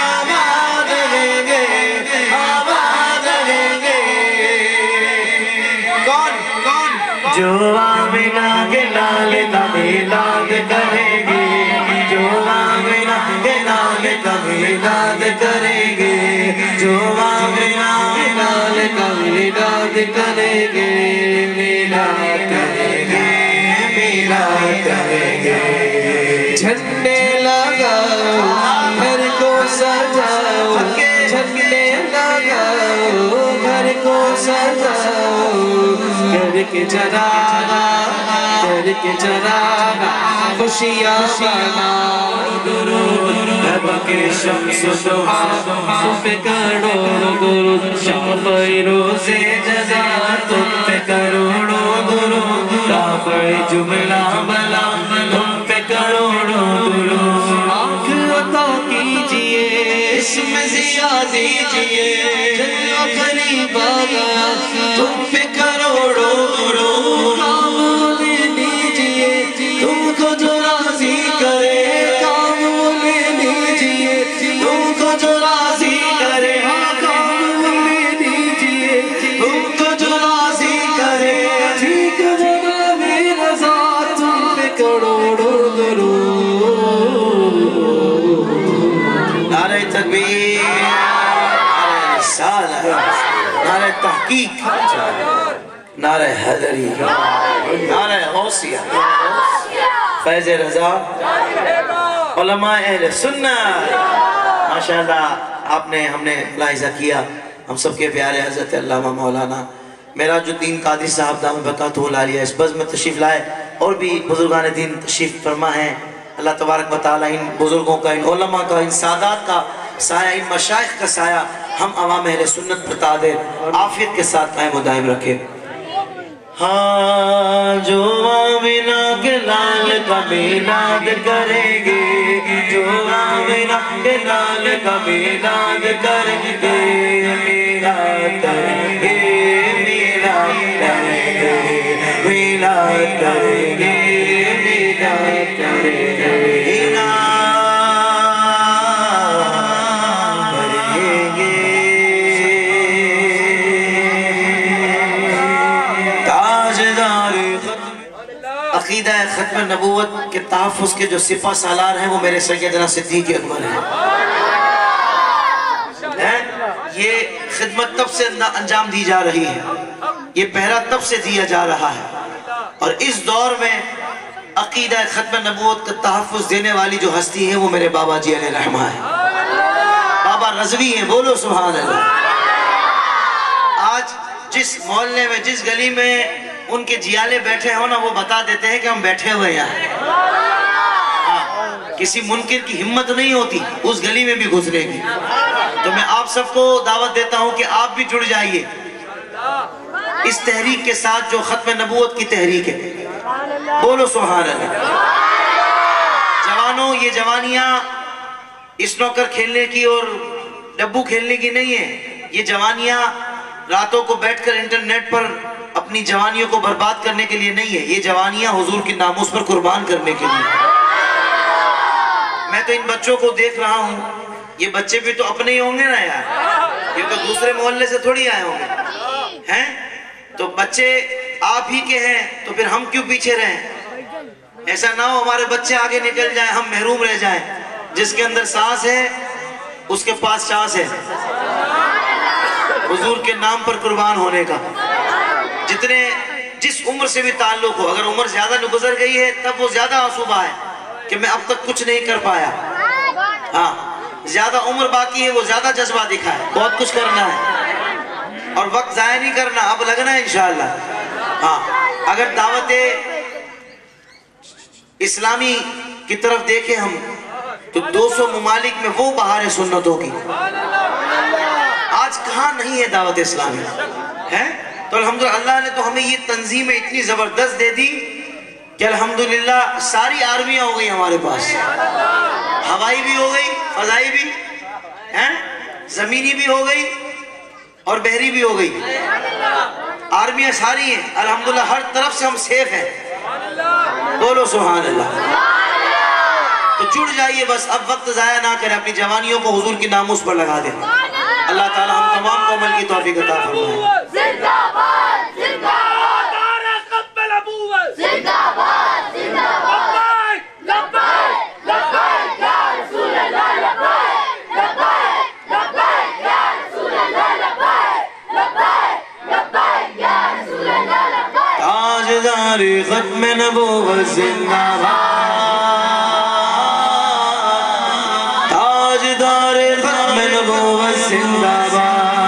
آباد رہیں گے آباد رہیں گے کون کون جو آمینہ کے لال کا میلاد کریں گے جو آمینہ کے لال کا میلاد کریں گے جو آمینہ کے لال کا میلاد کریں گے میلاد کریں گے میلاد کریں گے جھنڈے لگاؤ گھر کو سجاؤ جھنڈے لگاؤ گھر کو سجاؤ گھر کے چراغا گھر کے چراغا خوشیاں مناؤ درود رب کے شمس دعا تم پہ کروڑوں درود شاہ فیروز جزا تم پہ کروڑوں درود رافع جملہ بلا تم پہ کروڑوں درود آنکھ عطا کیجئے اس میں ضیاء دیجئے جلوہ قریب آ گیا تم پہ کروڑوں درود کام لے لیجئے تم کو جو راضی کرے کام لے لیجئے تم کو جو راضی کرے کام لے لیجئے تم کو جو راضی کرے ٹھیک بنا میرا ذات تم پہ کروڑوں درود نعرہ تکبیر نعرہ رسالہ نعرہ تحقیق نعرہ حیدری نعرہ غوثیہ فیض رضا علماء اہل سنت ماشاءاللہ آپ نے ہم نے ملاحظہ کیا ہم سب کے پیارے حضرت علامہ مولانا معراج الدین قادری صاحب دامت برکاتہ العالیہ اس بزم میں تشریف لائے اور بھی بزرگان دین تشریف فرما ہیں اللہ تبارک و تعالی ان بزرگوں کا ان علماء کا ان سادات کا سایہ ان مشائخ کا سایہ ہم عوام اہل سنت پر تعدیر عافیت کے ساتھ قائم و دائم رکھے ہاں جو آمینہ کے لال کا میلاد کریں گے جو آمینہ کے لال کا میلاد کریں گے میلاد کریں گے میلاد کریں گے میلاد کریں گے میلاد کریں گے عقیدہ ختم نبوت کے تحفظ کے جو سپہ سالار ہیں وہ میرے سیدنا صدیق اکبر ہیں یہ خدمت تب سے انجام دی جا رہی ہے یہ پہرا تب سے دیا جا رہا ہے اور اس دور میں عقیدہ ختم نبوت کا تحفظ دینے والی جو ہستی ہے وہ میرے بابا جی علیہ رحمہ ہے بابا رضوی ہیں بولو سبحان اللہ آج جس محلے میں جس گلی میں ان کے جیالے بیٹھے ہو نا وہ بتا دیتے ہیں کہ ہم بیٹھے ہوئے یہاں کسی منکر کی ہمت نہیں ہوتی اس گلی میں بھی گزرے گی تو میں آپ سب کو دعوت دیتا ہوں کہ آپ بھی جڑ جائیے اس تحریک کے ساتھ جو ختم نبوت کی تحریک ہے بولو سبحان اللہ جوانوں یہ جوانیاں اسنوکر کھیلنے کی اور ڈبو کھیلنے کی نہیں ہیں یہ جوانیاں راتوں کو بیٹھ کر انٹرنیٹ پر اپنی جوانیوں کو برباد کرنے کے لیے نہیں ہے، یہ جوانیاں حضور کی ناموس پر قربان کرنے کے لیے۔ میں تو ان بچوں کو دیکھ رہا ہوں، یہ بچے بھی تو اپنے ہی ہوں گے نا یار، یہ تو دوسرے محلے سے تھوڑی آئے ہوں گے ہیں؟ تو بچے آپ ہی کے ہیں تو پھر ہم کیوں پیچھے رہیں؟ ایسا نہ ہو ہمارے بچے آگے نکل جائیں، ہم محروم رہ جائیں۔ جس کے اندر سانس ہے اس کے پاس چانس ہے حضور کے نام پر قربان ہونے کا۔ جس عمر سے بھی تعلق ہو، اگر عمر زیادہ گزر گئی ہے تب وہ زیادہ آنسو بہائے کہ میں اب تک کچھ نہیں کر پایا۔ ہاں، زیادہ عمر باقی ہے وہ زیادہ جذبہ دکھائے، بہت کچھ کرنا ہے اور وقت ضائع نہیں کرنا، اب لگنا ہے انشاءاللہ۔ ہاں، اگر دعوت اسلامی کی طرف دیکھیں ہم تو 200 ممالک میں وہ بہار سنتوں کی، آج کہاں نہیں ہے دعوت اسلامی ہے؟ تو الحمدللہ اللہ نے تو ہمیں یہ تنظیمیں اتنی زبردست دے دی کہ الحمدللہ ساری آرمیاں ہو گئی ہمارے پاس، ہوائی بھی ہو گئی، فضائی بھی ہیں، زمینی بھی ہو گئی اور بحری بھی ہو گئی، آرمیاں ساری ہیں الحمدللہ، ہر طرف سے ہم سیف ہیں۔ بولو سبحان اللہ۔ تو جڑ جائیے، بس اب وقت ضائع نہ کریں، اپنی جوانیوں کو حضور کی ناموس پر لگا دیں۔ اللہ تعالی ہم تمام کو عمل کی توفیق عطا فرمائے۔ زندہ باد زندہ باد نعرہ قبل ابوت، زندہ باد زندہ باد، لبیک لبیک یا رسول اللہ، لبیک لبیک لبیک یا رسول اللہ، لبیک لبیک لبیک یا رسول اللہ، لبیک۔ تاجدار ختم نبوت زندہ باد، تاجدار ختم نبوت زندہ باد،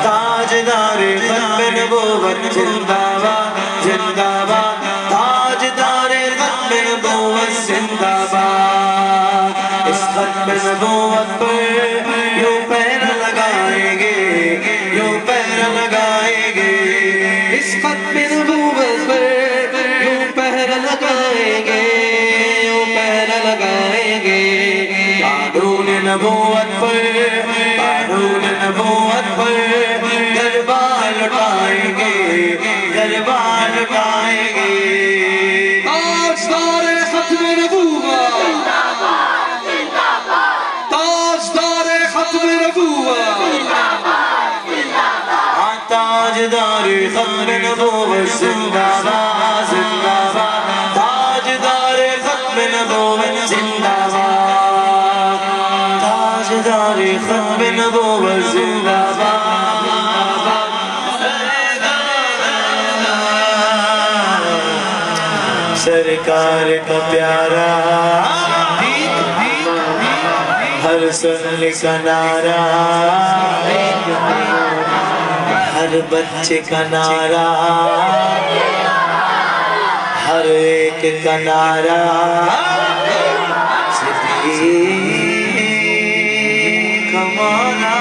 تاجدار ختم نبوت زندہ باد، زندہ باد، تاجدار ختم نبوت زندہ باد۔ اس ختم نبوت پر یوں پیر لگائیں گے، یوں پیر لگائیں گے، اس ختم نبوت پر یوں پیر لگائیں گے، یوں پیر لگائیں گے، قانون نبوت پر، قانون نبوت پر دربار لٹائیں گے، دربار لٹائیں گے۔ تاجدار ختم نبوت، تاجدار ختم نبوت، تاجدار ختم نبوت زندہ باد، زندہ باد، تاجدار ختم نبوت زندہ باد، تاجدار ختم نبوت زندہ باد۔ سرکار کا پیارا ہر سن کا نعرہ، ہر بچے کا نعرہ، ہر ایک کا نعرہ، صدیق مولا۔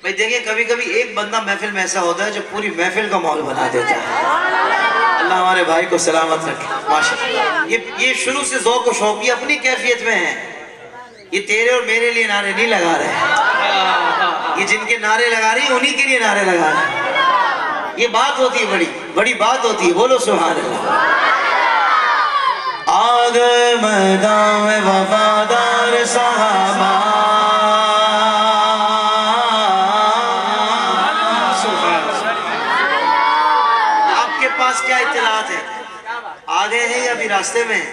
بھائی دیکھیں کبھی کبھی ایک بندہ محفل میں ایسا ہوتا ہے جو پوری محفل کا ماحول بنا دیتا ہے۔ اللہ ہمارے بھائی کو سلامت رکھے ماشاءاللہ۔ یہ شروع سے ذوق و شوق یہ اپنی کیفیت میں ہے، یہ تیرے اور میرے لیے نعرے نہیں لگا رہے، یہ جن کے نعرے لگا رہی ہیں انہی کے لیے نعرے لگا رہے ہیں۔ یہ بات ہوتی ہے، بڑی بڑی بات ہوتی ہے، بولو سبحان اللہ۔ آگے میدان میں وفادار صحابہ، کیا اطلاعات ہے؟ آگے ہیں یا بھی راستے میں ہیں؟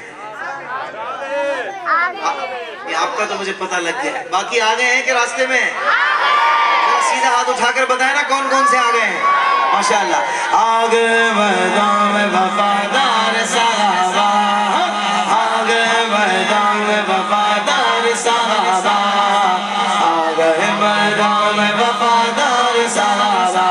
یہ آپ کا تو مجھے پتہ لگ گیا ہے، باقی آگے ہیں کہ راستے میں ہیں؟ سیدھا ہاتھ اٹھا کر بتائیں نا کون کون سے آگے ہیں؟ ماشاءاللہ۔ آگے میدان میں وفادار صحابہ، آگے میدان میں وفادار صحابہ، آگے میدان میں وفادار صحابہ،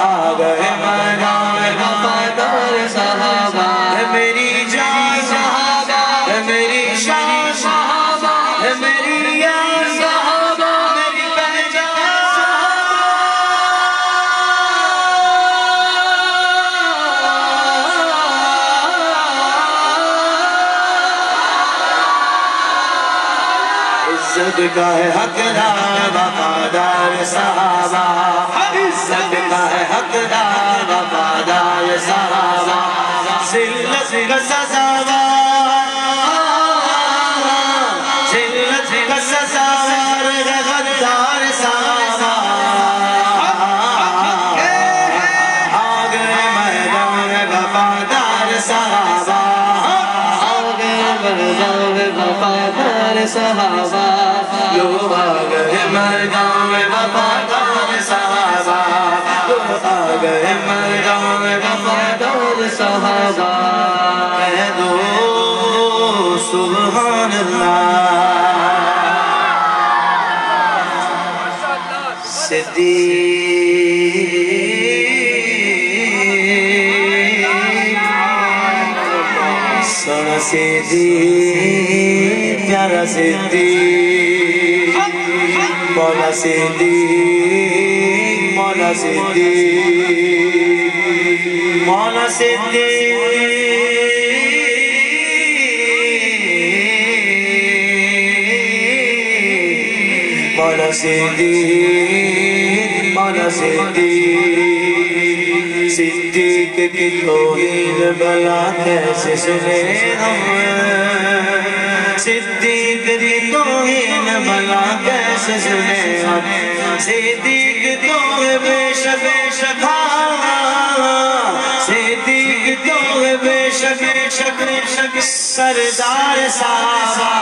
آگے میدان میں وفادار صحابہ، ہے میری جان صحابہ، ہے میری شان صحابہ، ہے میری یاد صحابہ، میری پہچان صحابہ۔ صدقہ ہے حقدار وفادار صحابہ صدقہ ہے حقدار وفادار صحابہ ذلت کا سزاوار ذلت کا سزاوار غدار صحابہ آ گئے میدان وفادار صحابہ آ گئے میدان وفادار صحابہ لوگ آ گئے میدان وفادار صحابہ لوگ آ گئے میدان وفادار صحابہ کہہ دو سبحان اللہ صدیق سونا صدیق پیارا صدیق مولا صدیق مولا صدیق مولا صدیق مولا صدیق مولا صدیق صدیق کی توہین بلا کیسے سنے ہم صدیق کی توہین بلا کیسے سنے ہم صدیق تو بے شک صدیق تو بے شک سردار صحابہ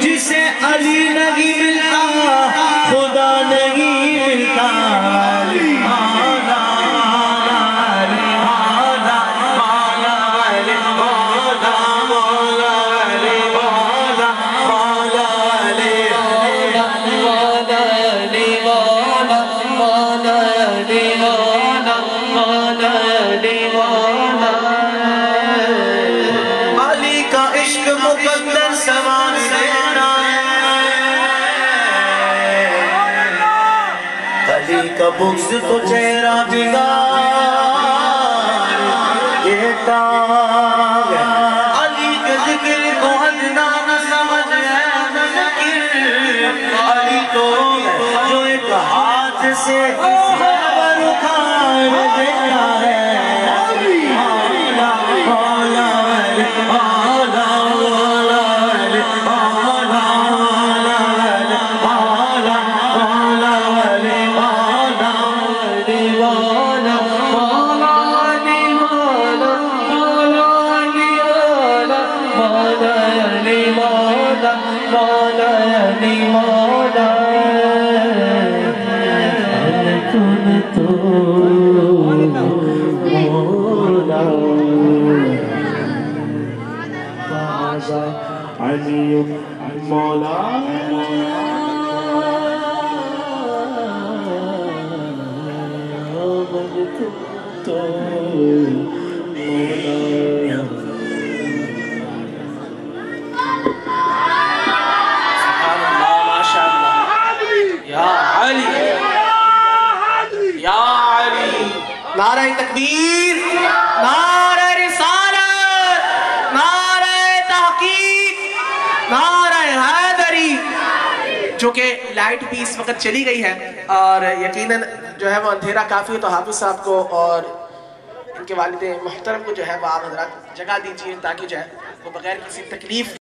جسے علی نہیں ملتا خدا نہیں ملتا علی کا عشق مقدر سوار دینا علی کا بغض تو چہرہ بگار دیتا علی کے ذکر کو ادنا نہ سمجھ ہے علی تو جو ایک ہاتھ سے خبر اٹھا دیتا ہے مولا علی مولا كنت مولا هذا علي مولا كنت مولا نعرہ تکبیر، نعرہ رسالت، نعرہ تحقیق، نعرہ حیدری. جو کہ لائٹ بھی اس وقت چلی گئی ہے اور یقیناً جو ہے وہ اندھیرا کافی ہے، تو حافظ صاحب کو اور ان کے والد محترم کو جو ہے وہ آپ حضرات جگہ دیجیے تاکہ جو ہے وہ بغیر کسی تکلیف کے